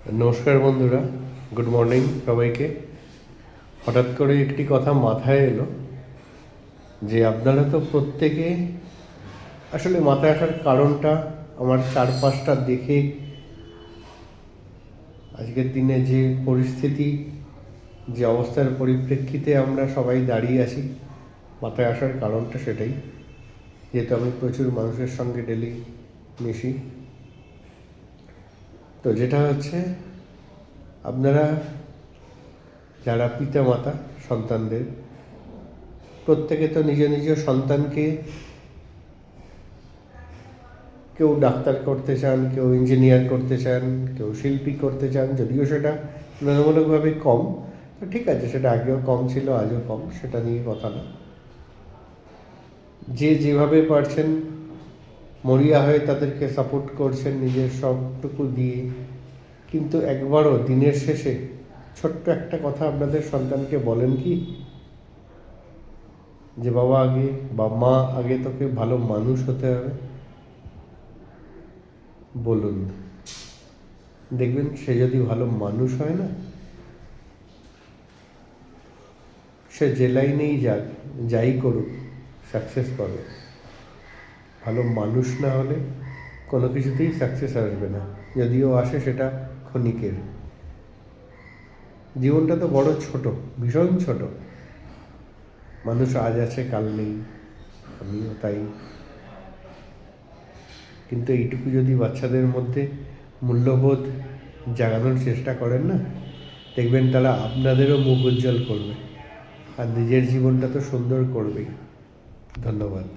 নমস্কার বন্ধুরা, good morning সবাইকে। হঠাৎ করে একটি কথা মাথায় এলো যে আপনারা তো প্রত্যেকে, আসলে মাথায় আসার কারণটা আমার চারপাশটা দেখে আজকের দিনে যে পরিস্থিতি, যে অবস্থার পরিপ্রেক্ষিতে আমরা সবাই দাঁড়িয়ে আছি, মাথায় আসার কারণটা সেটাই। যেহেতু আমি প্রচুর মানুষের সঙ্গে ডেলি মিশি, তো যেটা হচ্ছে, আপনারা যারা পিতা মাতা সন্তানদের, প্রত্যেকে তো নিজ নিজ সন্তানকে কেউ ডাক্তার করতে চান, কেউ ইঞ্জিনিয়ার করতে চান, কেউ শিল্পী করতে চান। যদিও সেটা তুলনামূলকভাবে কম, তো ঠিক আছে, সেটা আগেও কম ছিল, আজও কম, সেটা নিয়ে কথা না। যে যেভাবে পারছেন মরিয়া হয়ে তাদেরকে সাপোর্ট করছেন নিজের সবটুকু দিয়ে। কিন্তু একবারও দিনের শেষে ছোট্ট একটা কথা আপনাদের সন্তানকে বলেন কি, যে বাবা আগে বা মা আগে তোকে ভালো মানুষ হতে হবে? বলুন। দেখবেন সে যদি ভালো মানুষ হয় না, সে যে লাইনেই যাক, যাই করুক, সাকসেস পাবে। ভালো মানুষ না হলে কোনো কিছুতেই সাকসেস আসবে না, যদিও আসে সেটা ক্ষণিকের। জীবনটা তো বড় ছোট, ভীষণ ছোট। মানুষ আজ আছে কাল নেই, আমিও তাই। কিন্তু এইটুকু যদি বাচ্চাদের মধ্যে মূল্যবোধ জাগানোর চেষ্টা করেন না, দেখবেন তারা আপনাদেরও মুখ উজ্জ্বল করবে, আর নিজের জীবনটা তো সুন্দর করবেই। ধন্যবাদ।